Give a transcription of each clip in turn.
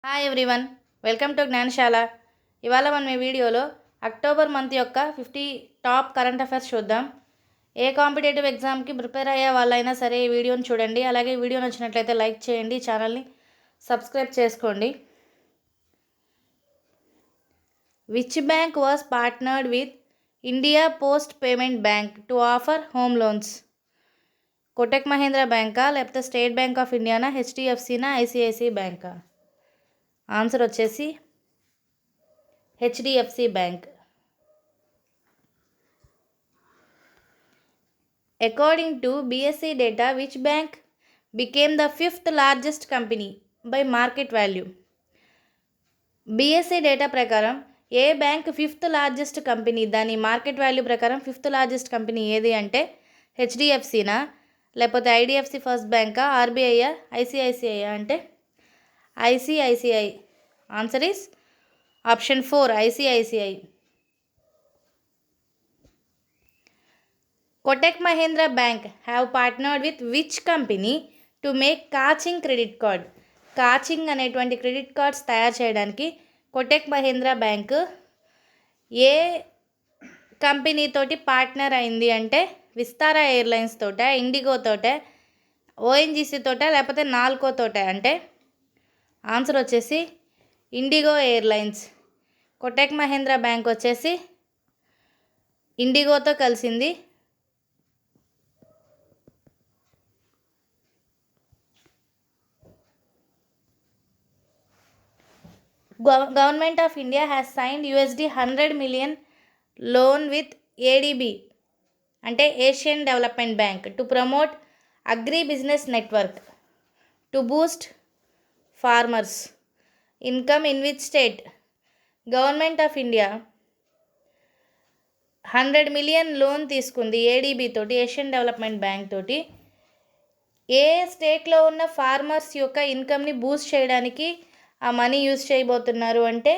Hi everyone, welcome to Gnanasala. ఇవాళ మనం ఈ వీడియోలో అక్టోబర్ మంత్ యొక్క 50 టాప్ కరెంట్ అఫైర్స్ చూద్దాం. ఏ కాంపిటేటివ్ ఎగ్జామ్కి ప్రిపేర్ అయ్యే వాళ్ళైనా సరే ఈ వీడియోని చూడండి. అలాగే వీడియో నచ్చినట్లయితే లైక్ చేయండి, ఛానల్ని సబ్స్క్రైబ్ చేసుకోండి. Which bank was partnered with India post payment bank to offer home loans? Kotak Mahindra బ్యాంకా, లేకపోతే స్టేట్ బ్యాంక్ ఆఫ్ ఇండియానా, హెచ్డిఎఫ్సినా, ఐసిఐసిఐ బ్యాంకా? ఆన్సర్ వచ్చేసి HDFC bank. According to BSE data, which bank became the 5th largest company by market value? BSE data ప్రకారం ఏ bank 5th largest company, దాని market value ప్రకారం 5th లార్జెస్ట్ కంపెనీ ఏది అంటే హెచ్డిఎఫ్సినా, లేకపోతే ఐడిఎఫ్సి ఫస్ట్ బ్యాంకా, ఆర్బీఐయా, ఐసిఐసిఐ అంటే ICICI. Answer is option 4, ICICI. Kotak Mahindra Bank have partnered with which company to make Kaching credit card? Kaching అనేటువంటి క్రెడిట్ కార్డ్స్ తయారు చేయడానికి కోటక్ మహీంద్రా బ్యాంక్ ఏ కంపెనీ తోటి పార్ట్నర్ అయింది అంటే విస్తారా ఎయిర్లైన్స్ తోట, ఇండిగో తోట, ఓఎన్జీసీ తోట, లేకపోతే నాల్కో తోట అంటే ఆన్సర్ వచ్చేసి ఇండిగో ఎయిర్లైన్స్. కోటక్ మహీంద్రా బ్యాంక్ వచ్చేసి ఇండిగోతో కలిసింది. Government of India has signed $100 million loan with ADB అంటే Asian development bank to promote agri business network to boost farmers income in which state? Government of India 100 million loan తీసుకుంది ADB తోటి, Asian development bank తోటి. ఏ స్టేట్లో ఉన్న farmers యొక్క ఇన్కమ్ని Boost చేయడానికి ఆ money use చేయబోతున్నారు అంటే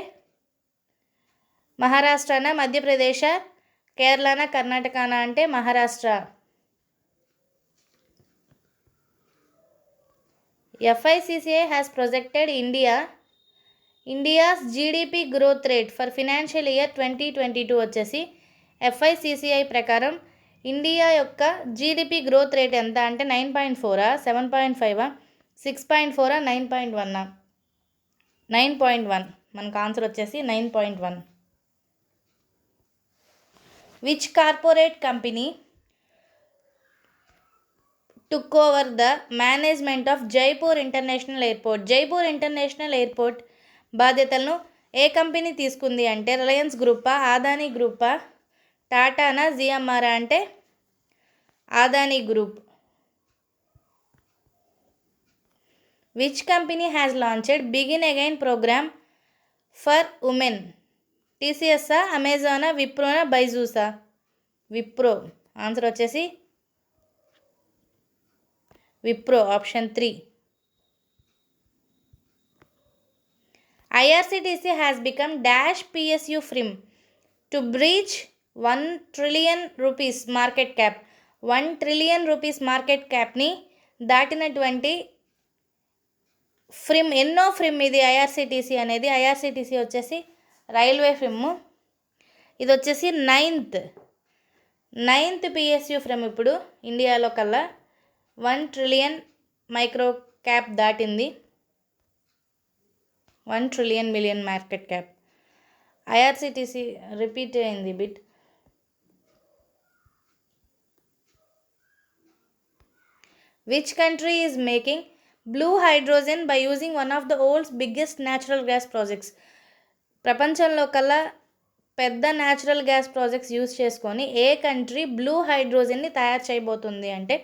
మహారాష్ట్రనా, మధ్యప్రదేశ్, కేరళనా, కర్ణాటకనా అంటే Maharashtra. FICCI has projected India's GDP growth rate for financial year 2022 వచ్చేసి FICCI ప్రకారం ఇండియా యొక్క జీడిపి గ్రోత్ రేట్ ఎంత అంటే 9.4, 7.5, 6.4, 9.1? 9.1. మనకు ఆన్సర్ వచ్చేసి 9.1. Which corporate company took over the management of Jaipur international airport? Jaipur international airport బాధ్యతలను ఏ కంపెనీ తీసుకుంది అంటే రిలయన్స్ గ్రూపా, ఆదానీ గ్రూపా, టాటానా, జిఎంఆర్ అంటే Adani group. Which company has launched begin again program for women? టీసీఎస్ఆ, అమెజానా, విప్రోనా, బైజూసా? విప్రో. ఆన్సర్ వచ్చేసి Wipro, option 3. IRCTC has become dash PSU firm to breach 1 trillion rupees market cap. 1 trillion rupees market క్యాప్ని దాటినటువంటి ఫ్రిమ్, ఎన్నో ఫ్రిమ్ ఇది ఐఆర్సిటీసీ అనేది? ఐఆర్సిటీసీ వచ్చేసి రైల్వే ఫ్రిమ్. ఇది వచ్చేసి నైన్త్ పిఎస్యు ఫ్రిమ్ ఇప్పుడు ఇండియాలో కల్లా. 1 trillion మైక్రో క్యాప్ దాటింది. 1 trillion million market cap. IRCTC repeat అయింది bit. Which country is making blue hydrogen by using one of the world's biggest natural gas projects? ప్రపంచంలో కల్లా పెద్ద న్యాచురల్ గ్యాస్ ప్రాజెక్ట్స్ యూజ్ చేసుకొని ఏ country blue హైడ్రోజన్ని తయారు చేయబోతుంది అంటే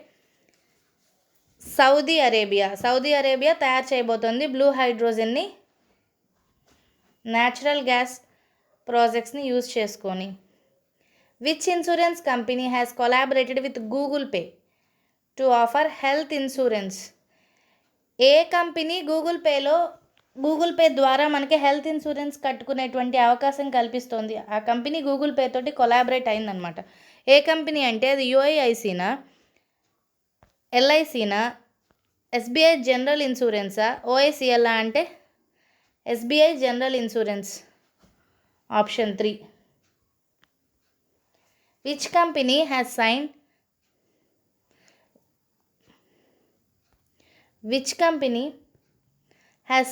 Saudi Arabia తయారు చేయబోతుంది బ్లూ హైడ్రోజన్ని న్యాచురల్ గ్యాస్ ప్రాజెక్ట్స్ని యూజ్ చేసుకొని. Which insurance company has collaborated with Google pay to offer health insurance? A company Google pay ద్వారా మనకి హెల్త్ ఇన్సూరెన్స్ కట్టుకునేటువంటి అవకాశం కల్పిస్తోంది? ఆ కంపెనీ గూగుల్ పే తోటి కొలాబరేట్ అయిందనమాట. ఏ కంపెనీ అంటే అది యూఐఐసీనా, ఎల్ఐసీనా, ఎస్బీఐ జనరల్ ఇన్సూరెన్సా, ఓఐసిఎల్ అంటే SBI General Insurance. Option 3. Which company has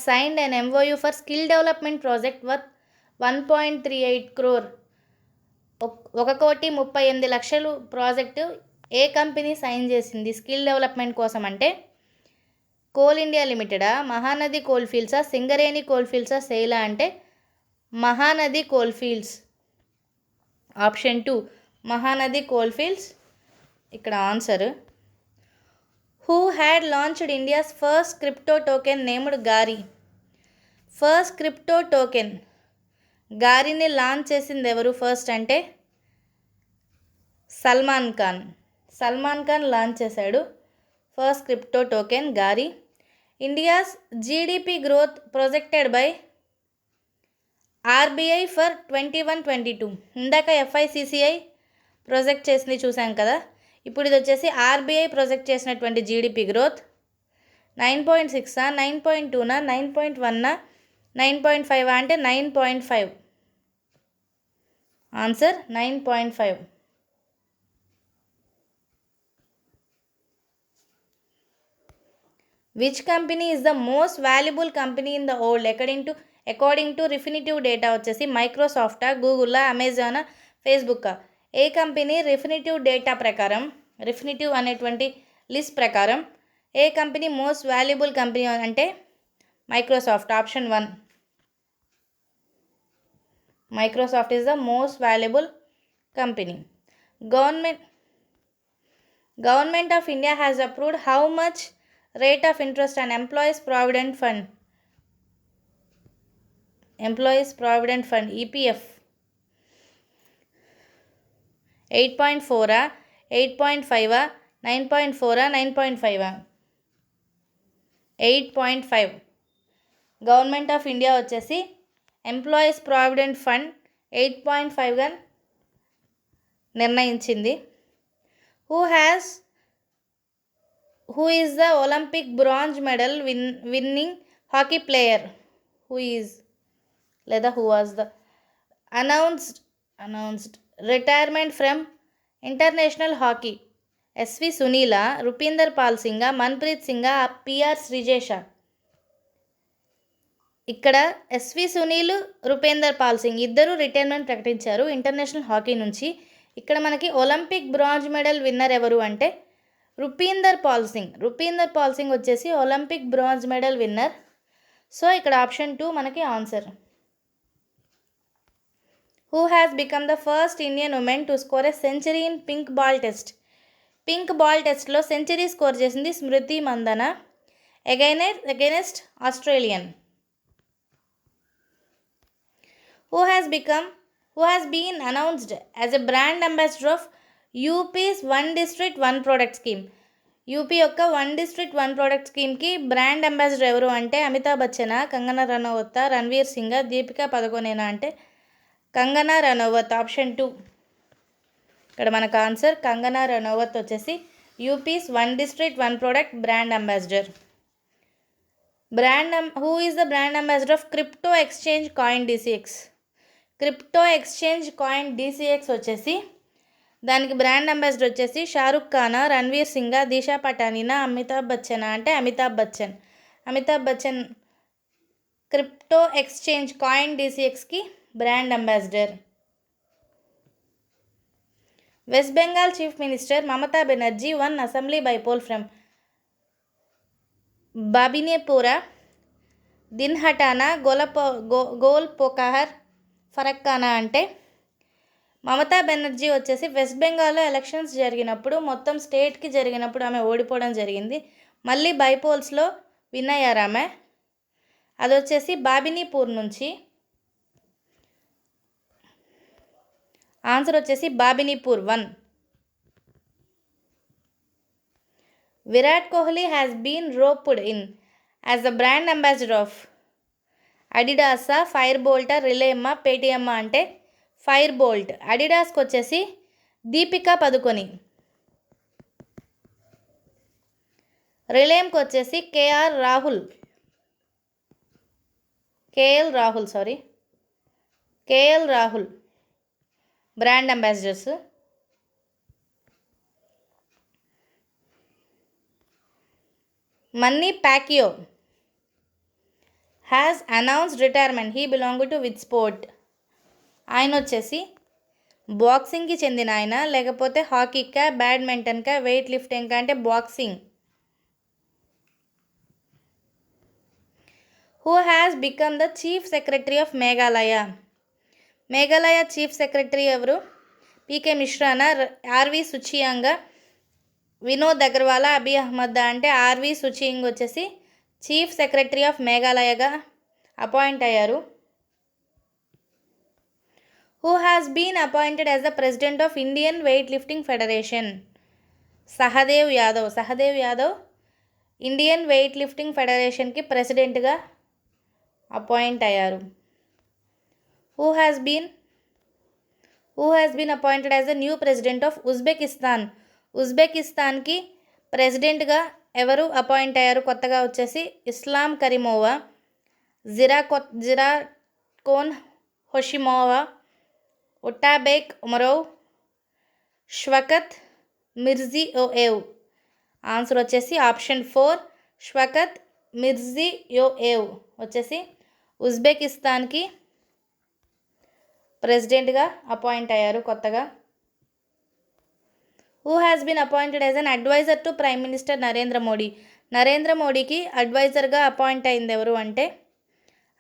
signed an MOU for skill development project worth 1.38 crore? 1,38,00,000 project ఏ కంపెనీ సైన్ చేసింది స్కిల్ డెవలప్మెంట్ కోసం అంటే కోల్ ఇండియా లిమిటెడా, మహానది కోల్ ఫీల్డ్సా, సింగరేణి కోల్ ఫీల్డ్సా, సెయిలా అంటే Mahanadi coal fields. Option 2 Mahanadi coal fields ఇక్కడ answer. Who had launched India's first crypto token named Gaari? First crypto token గారిని లాంచ్ చేసింది ఎవరు ఫస్ట్ అంటే సల్మాన్ ఖాన్ లాంచ్ చేశాడు first crypto token Gaari. India's GDP growth projected by RBI for 21-22. ఇందాక FICCI ప్రొజెక్ట్ చేసింది చూసాం కదా, ఇప్పుడు ఇది వచ్చేసి ఆర్బీఐ ప్రొజెక్ట్ చేసినటువంటి జీడిపి గ్రోత్ 9.6, 9.2, 9.1, 9.5 అంటే 9.5. Answer 9.5. Which company is the most valuable company in the world according to Refinitiv data వచ్చేసి మైక్రోసాఫ్టా, గూగుల్లా, అమెజానా, ఫేస్బుక్కా? ఏ కంపెనీ రిఫినిటివ్ డేటా ప్రకారం, రిఫినిటివ్ అనేటువంటి లిస్ట్ ప్రకారం ఏ కంపెనీ మోస్ట్ వాల్యుబుల్ కంపెనీ అంటే Microsoft. Option 1 Microsoft is the most valuable company. Government of India has approved how much rate of interest and employees provident fund EPF? 8.4, 8.5, 9.4, 9.5? 8.5. Government of India వచ్చేసి employees provident fund 8.5గా నిర్ణయించింది. Who is the Olympic bronze medal winning hockey player? Who was the announced retirement from international hockey? SV సునీలా, Rupinder Pal సింగా, Manpreet సింగా, PR శ్రీజేషా? ఇక్కడ SV Sunil, Rupender Pal Singh ఇద్దరు retirement ప్రకటించారు international hockey నుంచి. ఇక్కడ మనకి ఒలింపిక్ బ్రాంజ్ మెడల్ విన్నర్ ఎవరు అంటే రూపీందర్ పాల్ సింగ్ వచ్చేసి Olympic bronze medal winner. So ఇక్కడ ఆప్షన్ 2 మనకి answer. Who has become the first Indian women to score a century in pink ball టెస్ట్లో సెంచరీ స్కోర్ చేసింది Smriti Mandhana against Australian. Who has been announced as a brand ambassador of UP's One District One Product scheme? UP యొక్క one district one product స్కీమ్కి brand ambassador ఎవరు అంటే అమితాబ్ బచ్చనా, కంగనా రనౌత్, రణ్వీర్ సింగ్, దీపికా పదుకొనేనా అంటే Kangana Ranaut. Option 2 ఇక్కడ మనకు answer. Kangana Ranaut వచ్చేసి UP's one district one product brand ambassador. Who is the brand ambassador of crypto exchange coin DCX? Crypto exchange coin DCX వచ్చేసి దానికి brand ambassador వచ్చేసి షారుఖ్ ఖానా, రణ్వీర్ సింగా, దిశా పటానీనా, అమితాబ్ బచ్చనా అంటే Amitabh Bachchan crypto exchange coin DCXకి brand ambassador. West Bengal chief minister Mamata Banerjee won assembly bypoll from బాబినేపురా, దిన్హటానా, గోల్పోకహర్, ఫరక్కానా అంటే మమతా బెనర్జీ వచ్చేసి వెస్ట్ బెంగాల్లో ఎలక్షన్స్ జరిగినప్పుడు మొత్తం స్టేట్కి జరిగినప్పుడు ఆమె ఓడిపోవడం జరిగింది. మళ్ళీ బైపోల్స్లో విన్ అయ్యారు ఆమె. అది వచ్చేసి బాబినీపూర్ నుంచి. ఆన్సర్ వచ్చేసి Bhabanipur 1. Virat Kohli has been roped in as the brand ambassador of అడిడాసా, ఫైర్ బోల్టా, రిలేమ్మా, పేటిఎమ్మా అంటే ఫైర్ బోల్ట్. అడిడాస్కి వచ్చేసి దీపికా పదుకొని, రిలేమ్కి వచ్చేసి KR Rahul. KL Rahul brand ambassadors. Manny Pacquiao has announced retirement. He belong to which sport? ఆయన వచ్చేసి బాక్సింగ్కి చెందిన ఆయన, లేకపోతే హాకీకా, బ్యాడ్మింటన్కా, వెయిట్ లిఫ్టింగ్కా అంటే boxing. Who has become the chief secretary of Meghalaya? Meghalaya chief secretary ఎవరు? పీకే మిశ్రానా, ఆర్వి సుచియాంగా, వినోద్ అగర్వాలా, అబీ అహ్మద్దా అంటే ఆర్వి సుచియింగ్ వచ్చేసి చీఫ్ సెక్రటరీ ఆఫ్ మేఘాలయగా అపాయింట్ అయ్యారు. Who has been appointed as the president of Indian weight lifting federation? Sahdev Yadav Indian weight lifting ఫెడరేషన్కి ప్రెసిడెంట్గా appoint అయ్యారు. Who has been appointed as the new president of Uzbekistan? ఉజ్బెకిస్తాన్కి ప్రెసిడెంట్గా ఎవరు appoint అయ్యారు కొత్తగా వచ్చేసి? ఇస్లాం కరిమోవా, జిరాకోన్ హోషిమోవా, Otabek Umarov, Shavkat Mirziyoyev. Answer వచ్చేసి ఆప్షన్ 4 షవకత్ మిర్జియోయేవ్ వచ్చేసి ఉజ్బెకిస్తాన్కి ప్రెసిడెంట్గా అపాయింట్ అయ్యారు కొత్తగా. Who has been appointed as an adviser to prime minister Narendra Modi? Narendra మోడీకి అడ్వైజర్గా అపాయింట్ అయింది ఎవరు అంటే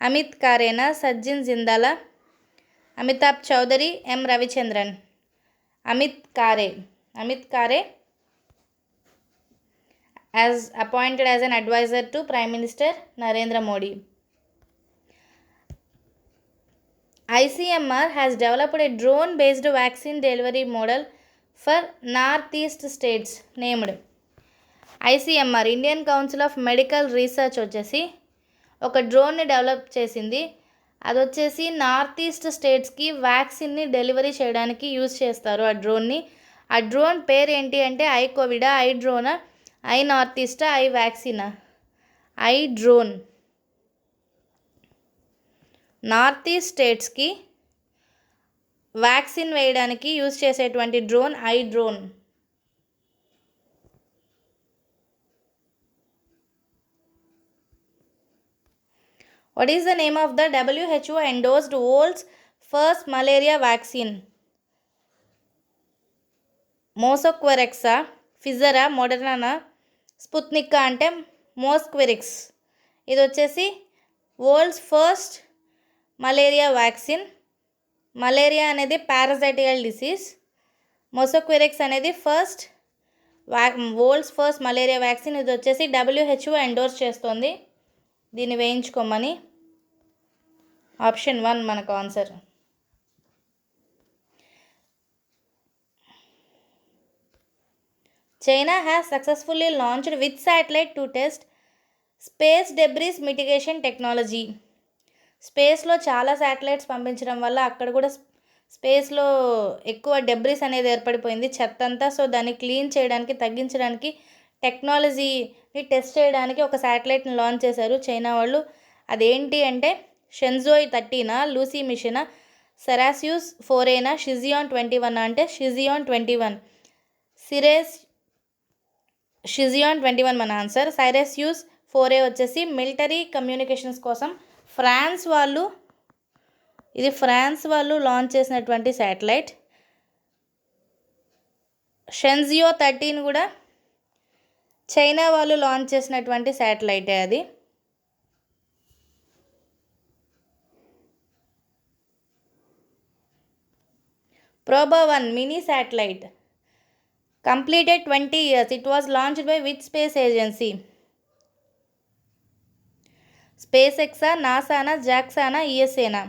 అమిత్ కారేనా, సజ్జిన్ జిందాలా, అమితాబ్ చౌదరి, ఎం Ravichandran? Amit Khare as appointed as an adviser to prime minister Narendra Modi. ICMR has developed a drone-based vaccine delivery model for Northeast states named. ICMR Indian council of medical research వచ్చేసి ఒక డ్రోన్ని develop చేసింది. అది వచ్చేసి నార్త్ ఈస్ట్ స్టేట్స్కి వ్యాక్సిన్ని డెలివరీ చేయడానికి యూజ్ చేస్తారు ఆ డ్రోన్ని. ఆ డ్రోన్ పేరు ఏంటి అంటే ఐ కోవిడా, ఐ డ్రోనా, ఐ నార్త్ ఈస్టా, ఐ వ్యాక్సినా? I drone. నార్త్ ఈస్ట్ స్టేట్స్కి వ్యాక్సిన్ వేయడానికి యూజ్ చేసేటువంటి drone I drone. What is the name of the WHO endorsed world's first malaria vaccine? మోసోక్వెరెక్సా, ఫిజరా, మోడర్నా, స్పుత్నికా అంటే మోస్క్వెరిక్స్. ఇది వచ్చేసి world's first malaria vaccine. Malaria అనేది పారాసైటికల్ డిసీజ్. మోసోక్వెరిక్స్ అనేది వరల్డ్స్ ఫస్ట్ మలేరియా వ్యాక్సిన్. ఇది వచ్చేసి WHO ఎండోర్స్ చేస్తుంది దీన్ని వేయించుకోమని. ఆప్షన్ 1 మనకు answer. China has successfully launched with satellite to test space debris mitigation technology? స్పేస్లో చాలా శాటిలైట్స్ పంపించడం వల్ల అక్కడ కూడా స్పేస్లో ఎక్కువ డెబ్రిస్ అనేది ఏర్పడిపోయింది, చెత్త అంతా. సో దాన్ని క్లీన్ చేయడానికి, తగ్గించడానికి, టెక్నాలజీని టెస్ట్ చేయడానికి ఒక శాటిలైట్ని లాంచ్ చేశారు చైనా వాళ్ళు. అదేంటి అంటే షెన్జోయ్ 13, లూసీ మిషన్, సెరాస్యూస్ 4A, షిజియాన్ 21 అంటే షిజియాన్ 21. షిజియాన్ 21 మన ఆన్సర్. సైరస్యూస్ 4A వచ్చేసి మిలిటరీ కమ్యూనికేషన్స్ కోసం ఫ్రాన్స్ వాళ్ళు లాంచ్ చేసినటువంటి శాటిలైట్. షెన్జియో 13 కూడా చైనా వాళ్ళు లాంచ్ చేసినటువంటి శాటిలైటే అది. Proba 1 mini satellite completed 20 years. It was launched by which space agency? SpaceXా, నాసానా, జాక్సానా, ESAనా?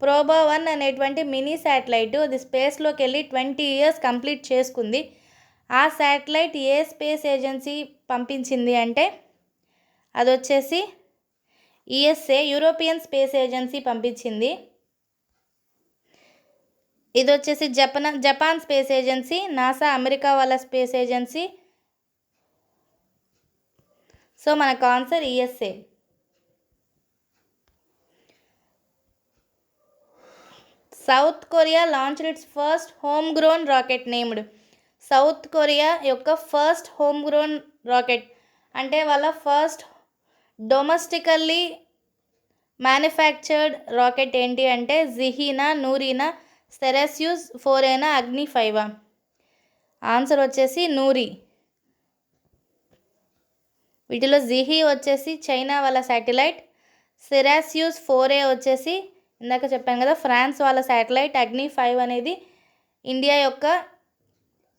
ప్రోబా 1 అనేటువంటి మినీ శాటిలైట్ అది స్పేస్లోకి వెళ్ళి 20 years కంప్లీట్ చేసుకుంది. ఆ శాటిలైట్ ఏ స్పేస్ ఏజెన్సీ పంపించింది అంటే అది వచ్చేసి ESA, యూరోపియన్ స్పేస్ ఏజెన్సీ పంపించింది. ఇది వచ్చేసి Japan space agency, NASA America వాళ్ళ స్పేస్ ఏజెన్సీ. సో మనకు answer ESA. South Korea launched it's first home grown rocket named. South Korea యొక్క ఫస్ట్ హోమ్ గ్రోన్ రాకెట్ అంటే వాళ్ళ ఫస్ట్ డొమెస్టికల్లీ మ్యానుఫ్యాక్చర్డ్ రాకెట్ ఏంటి అంటే జిహీనా, నూరీనా, సెరెస్యూస్ 4ఏనా, అగ్ని 5ఆ? ఆన్సర్ వచ్చేసి నూరి. వీటిలో జిహీ వచ్చేసి చైనా వాళ్ళ శాటిలైట్, సెరాస్యూస్ 4A వచ్చేసి ఇందాక చెప్పాను కదా ఫ్రాన్స్ వాళ్ళ శాటిలైట్, అగ్ని 5 అనేది ఇండియా యొక్క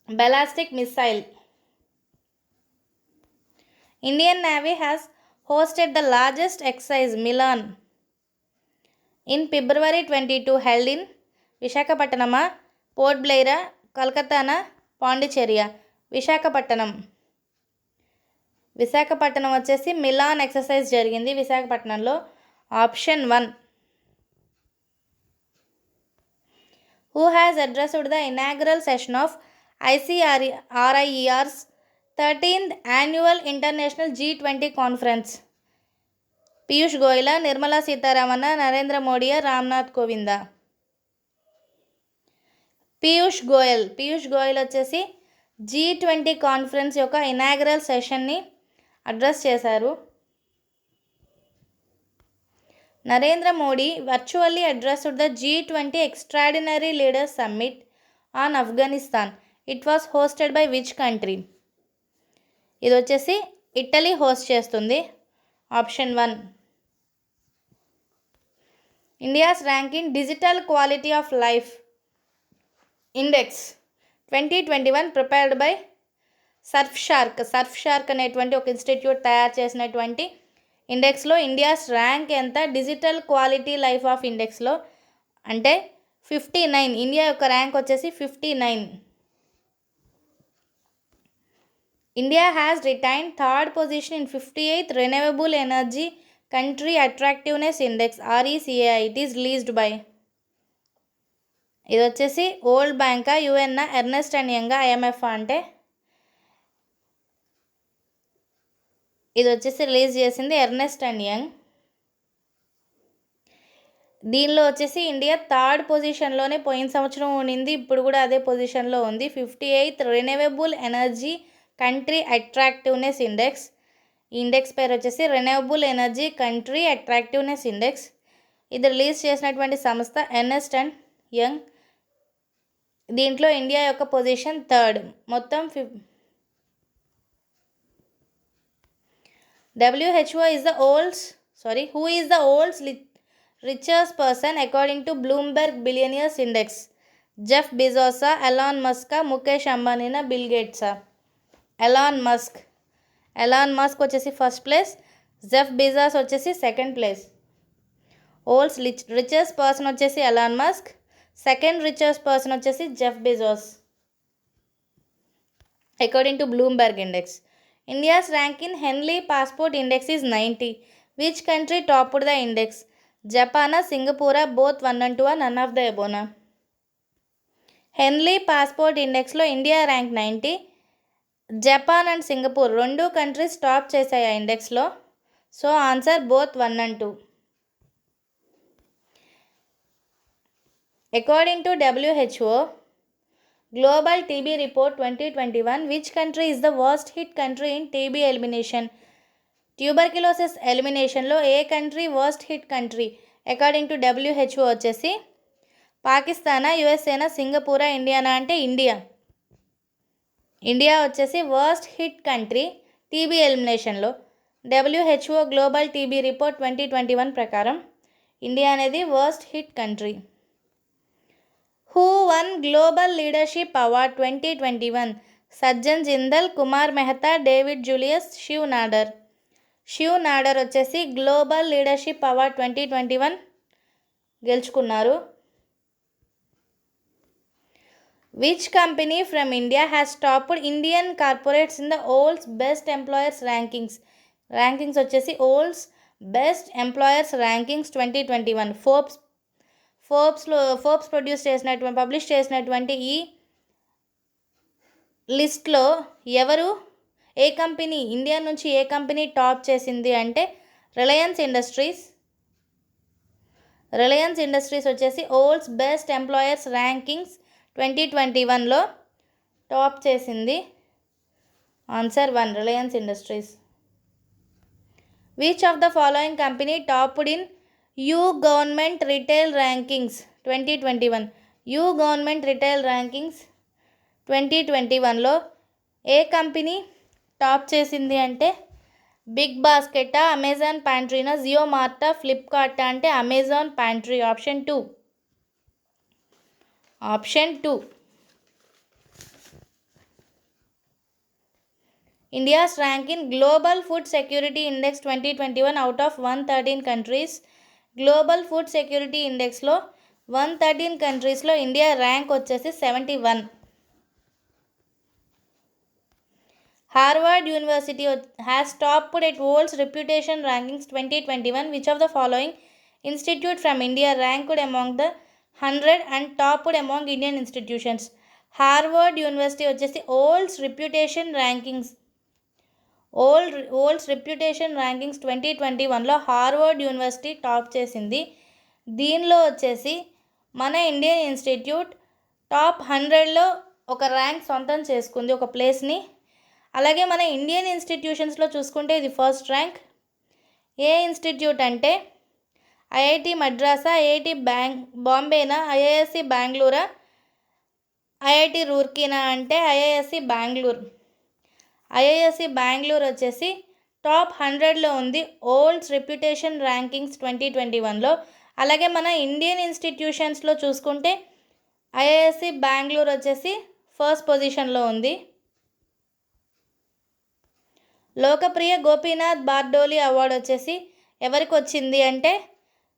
ballistic missile. Indian Navy has hosted the largest exercise Milan in February 22 held in విశాఖపట్నమా, పోర్ట్ బ్లెయిరా, కలకత్తానా, పాండిచేరియా? విశాఖపట్నం. విశాఖపట్నం వచ్చేసి మిలాన్ ఎక్సర్సైజ్ జరిగింది విశాఖపట్నంలో. Option 1. Who has addressed the inaugural session of ICRIER's 13th annual international G20 conference? Piyush గోయలా, నిర్మలా సీతారామన్, నరేంద్ర మోడీయా, రామ్నాథ్ కోవిందా? పీయూష్ గోయల్ వచ్చేసి G20 కాన్ఫరెన్స్ యొక్క ఇనాగ్రల్ సెషన్ని అడ్రస్ చేశారు. Narendra Modi virtually addressed the G20 extraordinary leaders summit on Afghanistan. It was hosted by which country? ఇది వచ్చేసి Italy host చేస్తుంది. Option 1. India's ranking digital quality of life index 2021 prepared by Surf shark అనేటువంటి ఒక institute తయారు చేసినటువంటి ఇండెక్స్లో India's rank ఎంత digital quality life of ఇండెక్స్లో అంటే 59. India యొక్క ర్యాంక్ వచ్చేసి 59. India has retained third position in 58th renewable energy country attractiveness index RECAI. It is released by. ఇది వచ్చేసి వరల్డ్ బ్యాంకా, UN, Ernst and Young, IMF అంటే ఇది వచ్చేసి రిలీజ్ చేసింది ఎర్నెస్ట్ అండ్ యంగ్. దీనిలో వచ్చేసి ఇండియా థర్డ్ పొజిషన్లోనే పోయిన సంవత్సరం ఉండింది, ఇప్పుడు కూడా అదే పొజిషన్లో ఉంది. 58th renewable energy country attractiveness index. ఈ ఇండెక్స్ పేరు వచ్చేసి renewable energy country attractiveness index. ఇది రిలీజ్ చేసినటువంటి సంస్థ ఎర్నెస్ట్ అండ్ యంగ్. దీంట్లో ఇండియా యొక్క పొజిషన్ థర్డ్. మొత్తం WHO is the who is the world's richest person according to Bloomberg Billionaires Index? Jeff బెజోసా, ఎలాన్ మస్కా, ముఖేష్ అంబానీనా, బిల్ గేట్సా? ఎలాన్ మస్క్ వచ్చేసి ఫస్ట్ ప్లేస్, జెఫ్ బెజోస్ వచ్చేసి second place. World's richest person వచ్చేసి Elon Musk, second richest person వచ్చేసి Jeff Bezos according to Bloomberg index. India's rank in Henley passport index is 90. Which country topped the index? జపానా, సింగపూరా, both 1 and 2, none of the ఎబోనా? Henley passport ఇండెక్స్లో India rank 90. Japan and Singapore రెండు countries top చేశాయి ఆ ఇండెక్స్లో. So answer both 1 and 2. According to WHO Global TB Report 2021, which country is the worst hit country in TB elimination? Tuberculosis ఎలిమినేషన్లో ఏ country worst hit country? According to WHO వచ్చేసి పాకిస్తానా, యుఎస్ఏనా, సింగపూరా, ఇండియానా అంటే ఇండియా వచ్చేసి వర్స్ట్ హిట్ కంట్రీ టీబీ ఎలిమినేషన్లో. WHO గ్లోబల్ టీబీ రిపోర్ట్ 2021 ప్రకారం ఇండియా అనేది worst hit country. Who won global leadership award 2021? Sajjan Jindal, Kumar Mehta, David Julius, Shiv Nadar వచ్చేసి గ్లోబల్ లీడర్షిప్ అవార్డ్ 2021 గెలుచుకున్నారు. Which company from India has topped Indian corporates in the world's best employers rankings వచ్చేసి world's best employers rankings 2021 Forbes publish చేసినటువంటి ఈ లిస్ట్లో ఏ company India నుంచి ఏ కంపెనీ top చేసింది అంటే రిలయన్స్ ఇండస్ట్రీస్, రిలయన్స్ ఇండస్ట్రీస్ వచ్చేసి ఓల్డ్స్ బెస్ట్ ఎంప్లాయర్స్ ర్యాంకింగ్స్ 2021లో టాప్ చేసింది. Answer 1 Reliance industries. Which of the following company topped in you government retail rankings 2021? You government retail rankings 2021లో ఏ కంపెనీ టాప్ చేసింది అంటే బిగ్ బాస్కెటా, అమెజాన్ ప్యాంట్రీనా, జియో మార్టా, ఫ్లిప్కార్టా అంటే Amazon pantry. Option 2. India's rank in global food security index 2021 out of 113 countries. Global food security ఇండెక్స్లో 113 కంట్రీస్లో ఇండియా ర్యాంక్ వచ్చేసి 71. Harvard university has topped at world's reputation rankings 2021. Which of the following institute from India ranked among the 100 and topped among Indian institutions? Harvard university వచ్చేసి world's reputation rankings 2021లో Harvard university top చేసింది. దీనిలో వచ్చేసి మన Indian institute top 100లో ఒక rank సొంతం చేసుకుంది, ఒక ప్లేస్ని. అలాగే మన ఇండియన్ ఇన్స్టిట్యూషన్స్లో చూసుకుంటే ఇది ఫస్ట్ ర్యాంక్. ఏ ఇన్స్టిట్యూట్ అంటే ఐఐటి మద్రాసా, ఐఐటి బాంబేనా, ఐఐఎస్సి బెంగళూరా, ఐఐటి రూర్కీనా అంటే ఐఐఎస్సి బెంగళూరు. ఐఐఎస్సి బెంగళూరు వచ్చేసి టాప్ 100లో ఉంది ఓల్డ్స్ రెప్యుటేషన్ ర్యాంకింగ్స్ 2021లో. అలాగే మన ఇండియన్ ఇన్స్టిట్యూషన్స్లో చూసుకుంటే ఐఐఎస్సి బెంగళూరు వచ్చేసి ఫస్ట్ పొజిషన్లో ఉంది. లోకప్రియ గోపీనాథ్ బార్డోలి అవార్డు వచ్చేసి ఎవరికి వచ్చింది అంటే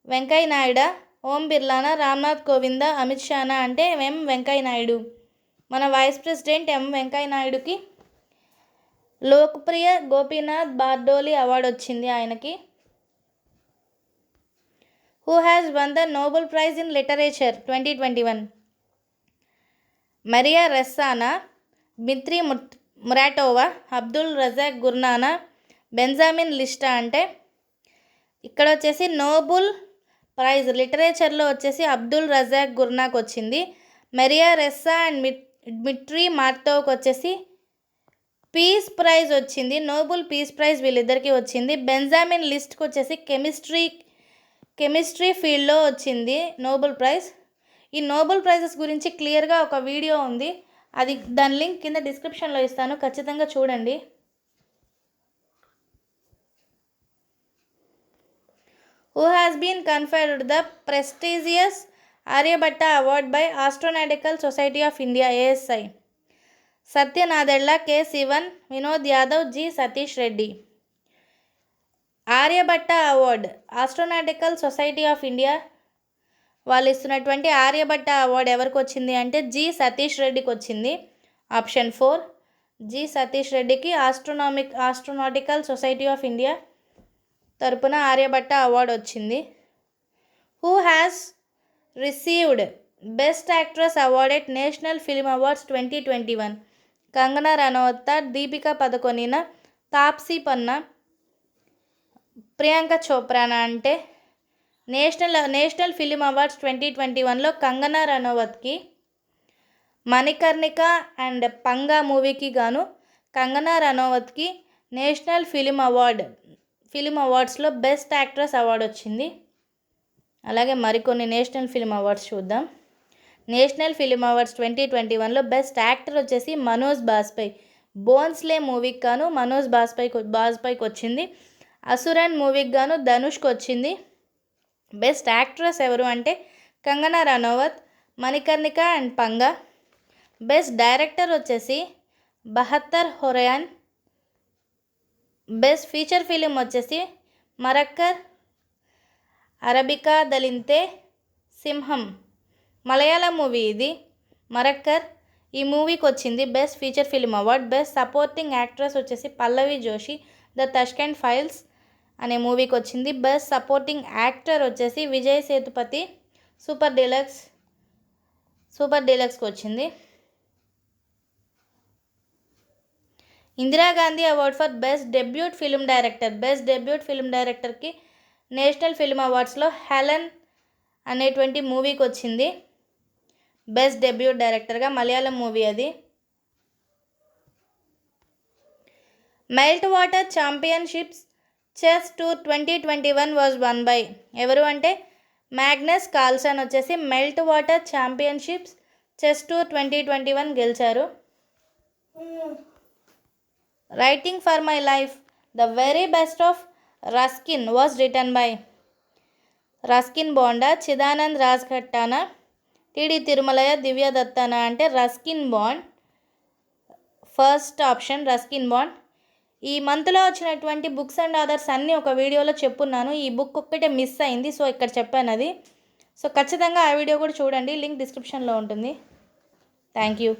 వెంకయ్య నాయుడా, ఓం బిర్లానా, రామ్నాథ్ కోవింద, అమిత్ షానా అంటే ఎం వెంకయ్య నాయుడు. మన వైస్ ప్రెసిడెంట్ ఎం వెంకయ్య నాయుడుకి లోకప్రియ గోపీనాథ్ బార్డోలి అవార్డు వచ్చింది ఆయనకి. Who has won the Nobel prize in literature 2021? Maria రెస్సానా, మిత్రి మురాటోవా, అబ్దుల్ రజాక్ గుర్నానా, బెంజామిన్ లిస్టా అంటే ఇక్కడ వచ్చేసి నోబెల్ ప్రైజ్ లిటరేచర్లో వచ్చేసి అబ్దుల్ రజాక్ గుర్నాకు వచ్చింది. మరియా రెస్సా అండ్ మిట్రీ మార్తోవ్కి వచ్చేసి పీస్ ప్రైజ్ వచ్చింది, నోబెల్ పీస్ ప్రైజ్ వీళ్ళిద్దరికీ వచ్చింది. బెంజామిన్ లిస్ట్కి వచ్చేసి కెమిస్ట్రీ ఫీల్డ్లో వచ్చింది నోబెల్ ప్రైజ్. ఈ నోబెల్ ప్రైజెస్ గురించి క్లియర్గా ఒక వీడియో ఉంది, దాని లింక్ కింద డిస్క్రిప్షన్లో ఇస్తాను, ఖచ్చితంగా చూడండి. Who has been conferred the prestigious Aryabhatta award by astronautical society of India ASI? Satya Nadella, K Sivan, Vinod Yadav, G Satish Reddy. Aryabhatta award astronautical society of India వాళ్ళు ఇస్తున్నటువంటి ఆర్యభట్ట అవార్డు ఎవరికి వచ్చింది అంటే జి సతీష్ రెడ్డికి వచ్చింది. ఆప్షన్ 4 జి సతీష్ రెడ్డికి ఆస్ట్రోనాటికల్ సొసైటీ ఆఫ్ ఇండియా తరపున ఆర్యభట్ట అవార్డు వచ్చింది. Who has received best actress award at national film awards 2021? Kangana Ranaut, Deepika పదుకొనెన, తాప్సీ పన్నా, ప్రియాంక చోప్రానా అంటే నేషనల్ ఫిల్మ్ అవార్డ్స్ 2021లో కంగనా రనౌత్కి మణికర్ణిక అండ్ పంగా మూవీకి గాను కంగనా రనౌత్కి నేషనల్ ఫిల్మ్ అవార్డ్స్లో బెస్ట్ యాక్ట్రెస్ అవార్డు వచ్చింది. అలాగే మరికొన్ని నేషనల్ ఫిల్మ్ అవార్డ్స్ చూద్దాం. నేషనల్ ఫిల్మ్ అవార్డ్స్ 2021లో బెస్ట్ యాక్టర్ వచ్చేసి మనోజ్ బాజ్పేయి. బోన్స్లే మూవీకి గాను మనోజ్ బాజ్పేయికి వచ్చింది. అసురన్ మూవీకి గాను ధనుష్కి వచ్చింది. బెస్ట్ యాక్ట్రెస్ ఎవరు అంటే Kangana Ranaut, Manikarnika and పంగా. Best director వచ్చేసి బహత్తర్ హొరయాన్. బెస్ట్ ఫీచర్ ఫిలిం వచ్చేసి మరక్కర్ అరబికా దలింతే సింహం. మలయాళం మూవీ ఇది మరక్కర్. ఈ మూవీకి వచ్చింది best feature film award. Best supporting actress వచ్చేసి పల్లవి జోషి, ద తష్కెంట్ ఫైల్స్ అనే మూవీకి వచ్చింది. బెస్ట్ సపోర్టింగ్ యాక్టర్ వచ్చేసి విజయ్ సేతుపతి, సూపర్ డీలక్స్కి వచ్చింది. Indira Gandhi award for best debut film director. Best debut film డైరెక్టర్కి నేషనల్ ఫిల్మ్ అవార్డ్స్లో హెలెన్ అనేటువంటి మూవీకి వచ్చింది బెస్ట్ డెబ్యూట్ డైరెక్టర్గా, మలయాళం మూవీ అది. Melt water championships chess tour 2021 was one by ఎవరు అంటే మ్యాగ్నస్ కార్ల్సన్ వచ్చేసి melt water championships chess tour 2021 గెలిచారు. Writing for my life the very best of Ruskin was written by Ruskin బాండా, Chidanand రాజ్ఖట్టానా, టిడి తిరుమలయ, దివ్య దత్తానా అంటే Ruskin bond. First option Ruskin bond. ఈ మంత్లో వచ్చినటువంటి books and authors అన్నీ ఒక వీడియోలో చెప్పున్నాను. ఈ బుక్ ఒక్కటే మిస్ అయింది, సో ఇక్కడ చెప్పాను అది. సో ఖచ్చితంగా ఆ వీడియో కూడా చూడండి, లింక్ డిస్క్రిప్షన్లో ఉంటుంది. Thank you.